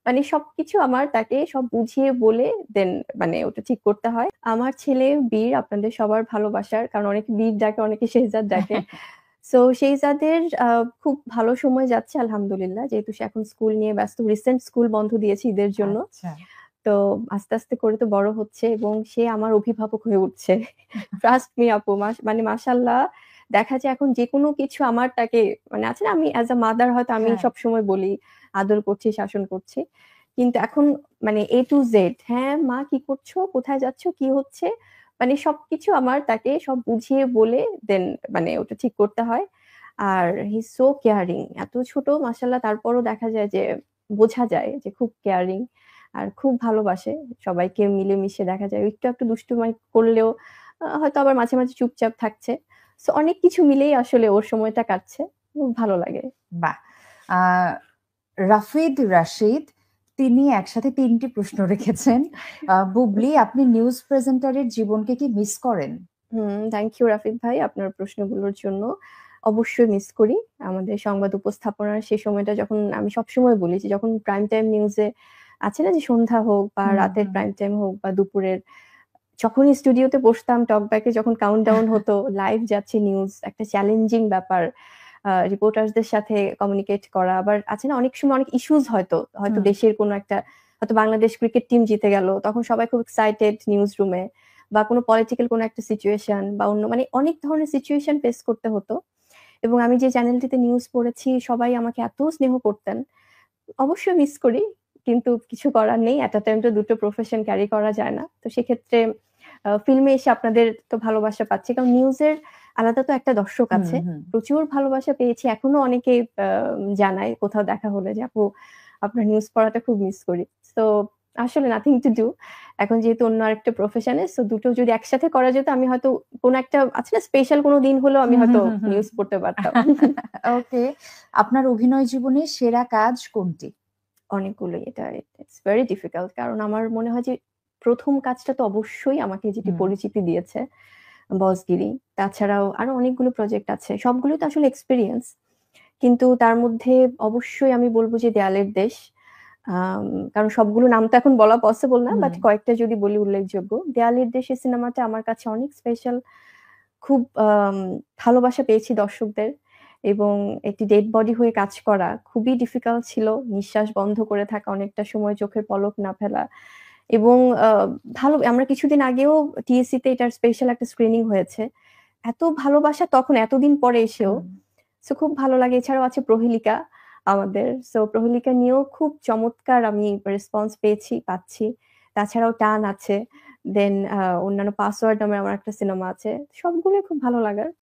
মানে সবকিছু আমার তাকে সব বুঝিয়ে বলে দেন মানে ওটা ঠিক করতে হয়। আমার ছেলে বীর আপনাদের সবার ভালোবাসার। কারণ অনেকে বীর ডাকে, অনেকে শেহজাদ ডাকে। সো শেহজাদের খুব ভালো সময় যাচ্ছে আলহামদুলিল্লাহ। যেহেতু সে এখন স্কুল নিয়ে ব্যস্ত। রিসেন্ট স্কুল বন্ধ দিয়েছে ঈদের জন্য। আচ্ছা। তো আস্তে, আস্তে করে তো বড় হচ্ছে এবং সে আমার অভিভাবক হয়ে উঠছে। ট্রাস্ট মি আপু মানে মাশাআল্লাহ দেখা যায় এখন যেকোনো কিছু আমার তাকে মানে আছে না আমি অ্যাজ আ মাদার হয়তো আমি হ্যাঁ। সবসময় বলি, আদর করছি, শাসন করছি। কিন্তু এখন মানে A to Z হ্যাঁ, মা কি করছো? কোথায় যাচ্ছ? কি হচ্ছে? মানে সবকিছু আমার তাকে সব বুঝিয়ে বলে দেন মানে ওটা ঠিক করতে হয়। আর হি ইজ সো কেয়ারিং। এত ছোট মাশাআল্লাহ তারপরও দেখা যায় যে বোঝা যায় যে খুব কেয়ারিং আর খুব ভালোবাসে। সবাইকে মিলেমিশে দেখা যায় একটু দুষ্টুমি করলেও হয়তো আবার মাঝে, মাঝে চুপচাপ থাকছে। সো অনেক কিছু মিলেই আসলে ওর সময়টা কাটছে। খুব ভালো লাগে। বাহ! আ রাফিদ রাশিদ তিনি একসাথে ৩ টি প্রশ্ন রেখেছেন। বুবলি আপনি নিউজ প্রেজেন্টারের জীবনকে কি মিস করেন? থ্যাংক ইউ রাফিদ ভাই আপনার প্রশ্নগুলোর জন্য। অবশ্যই মিস করি। আমাদের সংবাদ উপস্থাপনার সেই সময়টা যখন আমি সবসময় বলি যে যখন প্রাইম টাইম নিউজে আছে না যে সন্ধ্যা হোক বা হুম, রাতের হুম। প্রাইম টাইম হোক বা দুপুরের যখনই স্টুডিওতে বসতাম টকব্যাকে যখন কাউন্টডাউন হতো, লাইভ যাচ্ছে নিউজ, একটা চ্যালেঞ্জিং ব্যাপার। রিপোর্টার্সদের সাথে কমিউনিকেট করা। আবার আছে না অনেক সময় অনেক ইস্যুস হয়তো হুম, দেশের কোনো একটা হয়তো বাংলাদেশ ক্রিকেট টিম জিতে গেল। তখন সবাই খুব এক্সাইটেড নিউজ রুমে বা কোনো পলিটিক্যাল কোনো একটা সিচুয়েশন বা অন্য মানে অনেক ধরনের সিচুয়েশন ফেস করতে হতো। এবং আমি যে চ্যানেলটিতে নিউজ পড়েছি সবাই আমাকে এত স্নেহ করতেন। অবশ্যই মিস করি। কিন্তু কিছু করার নেই। এট আ টাইম তো দুটো প্রফেশন ক্যারি করা যায় না। তো সেক্ষেত্রে ফিল্মে এসে আপনাদের তো ভালোবাসা পাচ্ছি। কারণ নিউজের আলাদা তো একটা দর্শক হুম, আছে। হুম। প্রচুর ভালোবাসা পেয়েছি। এখনো অনেকে আ জানায় কোথাও দেখা হলে যে, "আপু আপনার নিউজ পড়াটা খুব মিস করি।" সো আসলে নাথিং টু ডু। এখন যেহেতু অন্য আরেকটা প্রফেশন এ সো দুটো যদি একসাথে করা যেত আমি হয়তো কোনো একটা আছে না স্পেশাল কোনো দিন হলেও আমি হুম, হুম, হয়তো হুম, হুম। নিউজ পড়তে পারতাম। ওকে। আপনার অভিনয় জীবনের সেরা কাজ কোনটি? অনেকগুলোই এটা ইটস ভেরি ডিফিকাল্ট। কারণ আমার মনে হয় যে ১ম কাজটা তো অবশ্যই আমাকে যেটি হুম, পরিচিতি দিয়েছে, 'বসগিরি'। তাছাড়াও আরো অনেকগুলো প্রজেক্ট আছে। সবগুলোই তো আসলে এক্সপেরিয়েন্স। কিন্তু তার মধ্যে অবশ্যই আমি বলব যে 'দেয়ালের দেশ'। আম কারণ সবগুলো নাম তো এখন বলা পসিবল না। হুম। বাট কয়েকটা যদি বলি উল্লেখযোগ্য। 'দেয়ালের দেশ' এই সিনেমাটা আমার কাছে অনেক স্পেশাল। খুব ভালোবাসা পেয়েছি দর্শকদের এবং একটি ডেড বডি হয়ে কাজ করা খুবই ডিফিকাল্ট ছিল। নিঃশ্বাস বন্ধ করে থাকা অনেকটা সময় চোখের পলক না ফেলা এবং ভালো আমরা কিছুদিন আগেও টিএসসি তে এটার স্পেশাল একটা স্ক্রিনিং হয়েছে। এত ভালোবাসা তখন এতদিন পরে এসেও। হুম। সো খুব ভালো লাগে। এছাড়াও আছে 'প্রহেলিকা' আমাদের। সো 'প্রহেলিকা' নিয়েও খুব চমৎকার আমি রেসপন্স পাচ্ছি। তাছাড়াও 'টান' আছে। দেন অন্যান্য 'পাসওয়ার্ড' নামে আমার একটা সিনেমা আছে। সবগুলোই খুব ভালো লাগার।